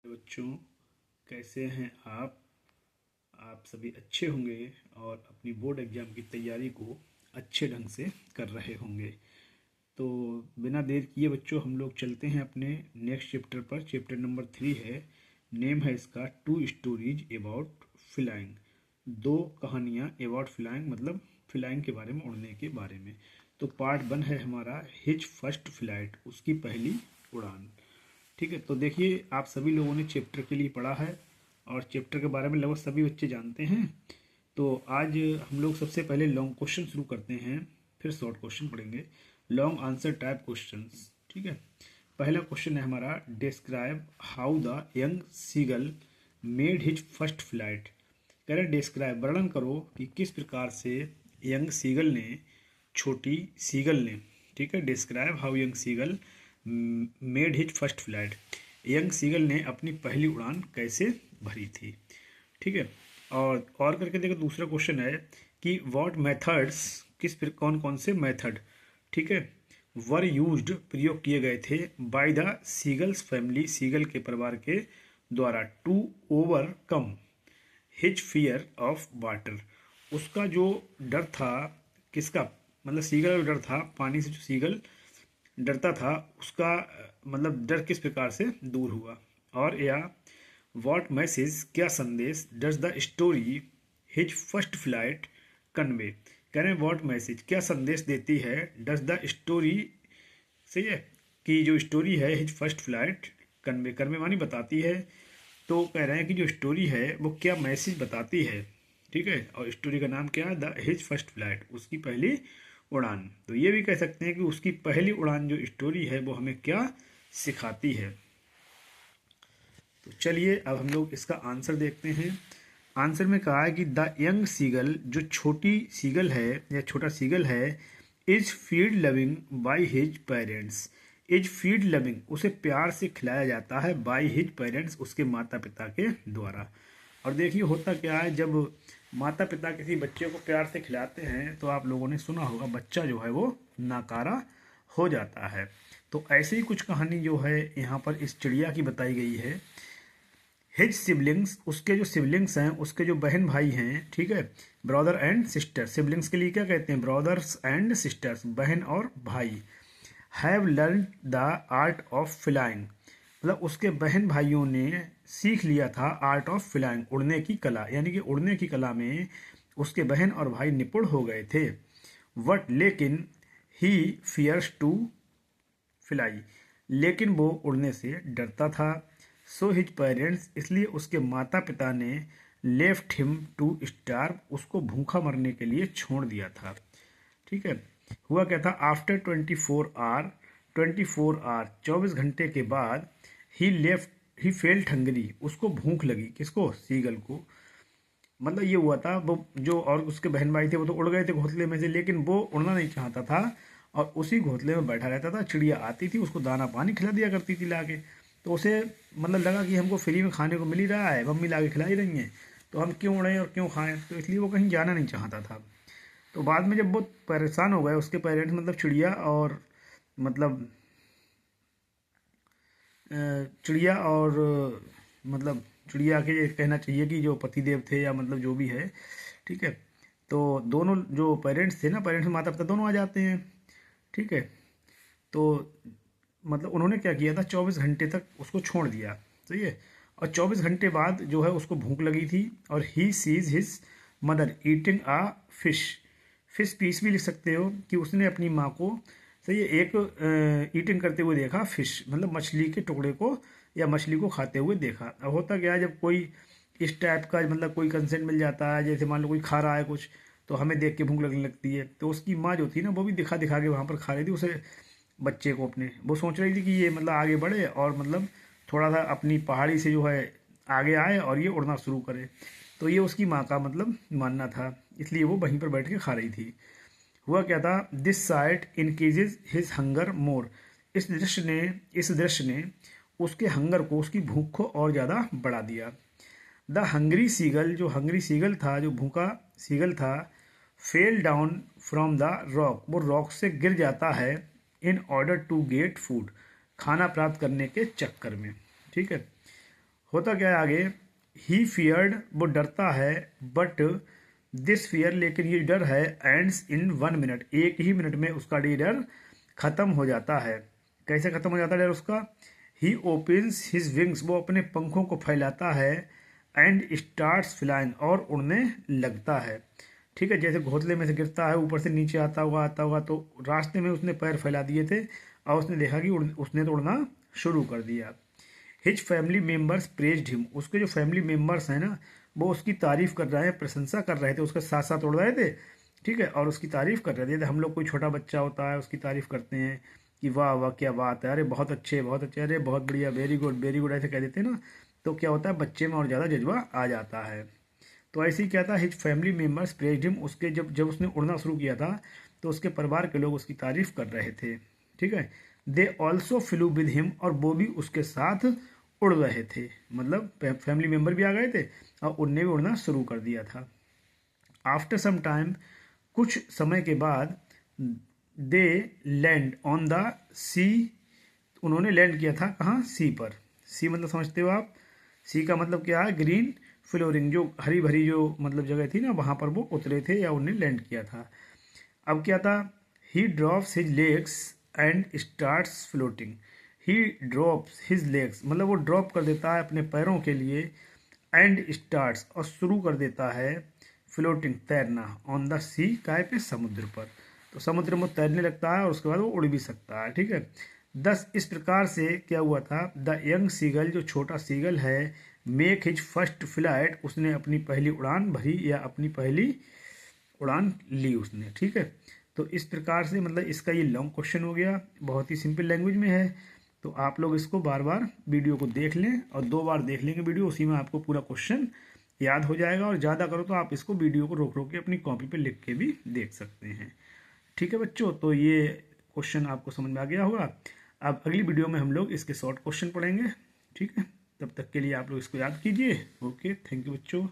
बच्चों, कैसे हैं आप सभी अच्छे होंगे और अपनी बोर्ड एग्ज़ाम की तैयारी को अच्छे ढंग से कर रहे होंगे। तो बिना देर किए बच्चों हम लोग चलते हैं अपने नेक्स्ट चैप्टर पर। चैप्टर नंबर 3 है। नेम है इसका टू स्टोरीज अबाउट फ्लाइंग। दो कहानियाँ अबाउट फ्लाइंग मतलब फ्लाइंग के बारे में, उड़ने के बारे में। तो पार्ट 1 है हमारा हिज फर्स्ट फ्लाइट, उसकी पहली उड़ान। ठीक है, तो देखिए आप सभी लोगों ने चैप्टर के लिए पढ़ा है और चैप्टर के बारे में लगभग सभी बच्चे जानते हैं। तो आज हम लोग सबसे पहले लॉन्ग क्वेश्चन शुरू करते हैं, फिर शॉर्ट क्वेश्चन पढ़ेंगे। Long answer type questions. ठीक है, पहला क्वेश्चन है हमारा, describe how the young seagull made his first flight. कह रहे डिस्क्राइब, वर्णन करो कि किस प्रकार से यंग सीगल ने, छोटी सीगल ने, ठीक है, describe how young seagull made his first flight. Young seagull ने अपनी पहली उड़ान कैसे भरी थी। ठीक है, और करके देखो दूसरा क्वेश्चन है कि व्हाट मेथड्स, कौन कौन से मेथड, ठीक है, वर यूज्ड, प्रयोग किए गए थे, by the seagulls family, seagull के परिवार के द्वारा, to overcome his fear of water. उसका जो डर था, किसका, मतलब सीगल का डर था, पानी से जो सीगल डरता था उसका मतलब डर किस प्रकार से दूर हुआ। और या व्हाट मैसेज, क्या संदेश, does the story his first flight convey. कह रहे हैं व्हाट मैसेज, क्या संदेश देती है, डज द स्टोरी, सही है, कि जो स्टोरी है his first flight convey, convey मानी बताती है। तो कह रहे हैं कि जो स्टोरी है वो क्या मैसेज बताती है। ठीक है, और स्टोरी का नाम क्या है, द हिज फर्स्ट फ्लाइट, उसकी पहली उड़ान। तो ये भी कह सकते हैं कि उसकी पहली उड़ान जो स्टोरी है वो हमें क्या सिखाती है। तो चलिए अब हम लोग इसका आंसर देखते हैं। आंसर में कहा है कि द यंग सीगल, जो छोटी सीगल है या छोटा सीगल है, is feed loving by his parents. Is feed loving, उसे प्यार से खिलाया जाता है, बाय हिज पेरेंट्स, उसके माता पिता के द्वारा। और देखिए होता क्या है, जब माता पिता किसी बच्चे को प्यार से खिलाते हैं तो आप लोगों ने सुना होगा बच्चा जो है वो नाकारा हो जाता है। तो ऐसे ही कुछ कहानी जो है यहाँ पर इस चिड़िया की बताई गई है। हिज सिबलिंग्स, उसके जो सिबलिंग्स हैं, उसके जो बहन भाई हैं, ठीक है, ब्रदर एंड सिस्टर, सिबलिंग्स के लिए क्या कहते हैं, ब्रदर्स एंड सिस्टर्स, बहन और भाई, have learn the art of flying, मतलब उसके बहन भाइयों ने सीख लिया था आर्ट ऑफ फ्लाइंग, उड़ने की कला, यानी कि उड़ने की कला में उसके बहन और भाई निपुण हो गए थे। वट, लेकिन, ही फियर्स टू फ्लाई, लेकिन वो उड़ने से डरता था। सो हिज पेरेंट्स, इसलिए उसके माता पिता ने लेफ्ट हिम टू स्टार्व, उसको भूखा मरने के लिए छोड़ दिया था। ठीक है, हुआ क्या था, आफ्टर 24 आवर 24 घंटे के बाद, ही फेल्ट हंगरी, उसको भूख लगी, किसको, सीगल को। मतलब ये हुआ था, वो जो और उसके बहन भाई थे वो तो उड़ गए थे घोंसले में से, लेकिन वो उड़ना नहीं चाहता था और उसी घोंसले में बैठा रहता था। चिड़िया आती थी, उसको दाना पानी खिला दिया करती थी लाके। तो उसे मतलब लगा कि हमको फ्री में खाने को मिल ही रहा है, मम्मी लाके खिला ही रही हैं, तो हम क्यों उड़ें और क्यों खाएं। तो इसलिए वो कहीं जाना नहीं चाहता था। तो बाद में जब बहुत परेशान हो गए उसके पेरेंट्स, मतलब चिड़िया और मतलब चिड़िया और मतलब चिड़िया के, ये कहना चाहिए कि जो पतिदेव थे या मतलब जो भी है, ठीक है, तो दोनों जो पेरेंट्स थे ना, पेरेंट्स माता पिता दोनों आ जाते हैं। ठीक है, तो मतलब उन्होंने क्या किया था, 24 घंटे तक उसको छोड़ दिया, सही है। और 24 घंटे बाद जो है उसको भूख लगी थी, और he sees his mother eating a fish, fish piece भी लिख सकते हो, कि उसने अपनी माँ को, सही है, एक ईटिंग करते हुए देखा, फिश मतलब मछली के टुकड़े को या मछली को खाते हुए देखा। अब होता क्या है, जब कोई इस टाइप का मतलब कोई कंसेंट मिल जाता है, जैसे मान लो कोई खा रहा है कुछ, तो हमें देख के भूख लगने लगती है, तो उसकी माँ जो थी ना वो भी दिखा दिखा के वहाँ पर खा रही थी उसे, बच्चे को अपने, वो सोच रही थी कि ये मतलब आगे बढ़े और मतलब थोड़ा सा अपनी पहाड़ी से जो है आगे आए और ये उड़ना शुरू करे। तो ये उसकी माँ का मतलब मानना था, इसलिए वो वहीं पर बैठ के खा रही थी। हुआ क्या था, this sight increases his hunger more, इस दृश्य ने उसके हंगर को, उसकी भूख को और ज़्यादा बढ़ा दिया। द हंग्री सीगल, जो हंग्री सीगल था, जो भूखा सीगल था, fell down from the rock, वो रॉक से गिर जाता है, in order to get food, खाना प्राप्त करने के चक्कर में। ठीक है, होता क्या है आगे, ही फियर्ड, वो डरता है, बट दिस फियर, लेकिन ये डर है, एंड्स इन 1 मिनट, एक ही मिनट में उसका डर खत्म हो जाता है। कैसे खत्म हो जाता है डर उसका? ही ओपन्स हिज विंग्स, वो अपने पंखों को फैलाता है, एंड स्टार्ट्स फ्लाइंग, और उड़ने लगता है। ठीक है, जैसे घोंसले में से गिरता है, ऊपर से नीचे आता हुआ, तो रास्ते में उसने पैर फैला दिए थे और उसने देखा कि उसने तो उड़ना शुरू कर दिया। His family members praised him, उसके जो फैमिली मेम्बर्स हैं ना, वो उसकी तारीफ कर रहे हैं, प्रशंसा कर रहे थे, उसके साथ साथ उड़ रहे थे। ठीक है, और उसकी तारीफ कर रहे थे। हम लोग कोई छोटा बच्चा होता है, उसकी तारीफ करते हैं कि वाह वाह क्या बात है, अरे बहुत अच्छे, अरे बहुत बढ़िया, वेरी गुड ऐसे कह देते हैं ना, तो क्या होता है बच्चे में और ज़्यादा जज्बा आ जाता है। तो ऐसे ही क्या था, his family members praised him, उसके जब जब उसने उड़ना शुरू किया था तो उसके परिवार के लोग उसकी तारीफ कर रहे थे। ठीक है, they also flu with him, और वो भी उसके साथ उड़ रहे थे, मतलब फैमिली मेम्बर भी आ गए थे और उनने भी उड़ना शुरू कर दिया था। आफ्टर सम टाइम, कुछ समय के बाद, दे लैंड ऑन द सी, उन्होंने लैंड किया था कहाँ? सी पर। सी मतलब समझते हो आप? सी का मतलब क्या है? ग्रीन फ्लोरिंग, जो हरी भरी जो मतलब जगह थी ना, वहाँ पर वो उतरे थे या उन्हें लैंड किया था। अब क्या था? ही drops his legs and starts floating, he drops his legs मतलब वो ड्रॉप कर देता है अपने पैरों के लिए, एंड स्टार्ट्स और शुरू कर देता है, फ्लोटिंग तैरना, ऑन द सी काय पे? समुद्र पर। तो समुद्र में तैरने लगता है और उसके बाद वो उड़ भी सकता है। ठीक है, दस इस प्रकार से क्या हुआ था, द यंग सीगल, जो छोटा सीगल है, मेक हिज फर्स्ट फ्लाइट, उसने अपनी पहली उड़ान भरी या अपनी पहली उड़ान ली उसने। ठीक है, तो इस प्रकार से मतलब इसका ये लॉन्ग क्वेश्चन हो गया, बहुत ही सिंपल लैंग्वेज में है। तो आप लोग इसको बार बार वीडियो को देख लें, और 2 बार देख लेंगे वीडियो, उसी में आपको पूरा क्वेश्चन याद हो जाएगा। और ज़्यादा करो तो आप इसको वीडियो को रोक रोक के अपनी कॉपी पे लिख के भी देख सकते हैं। ठीक है बच्चों, तो ये क्वेश्चन आपको समझ में आ गया होगा। अब अगली वीडियो में हम लोग इसके शॉर्ट क्वेश्चन पढ़ेंगे। ठीक है, तब तक के लिए आप लोग इसको याद कीजिए। ओके, थैंक यू बच्चों।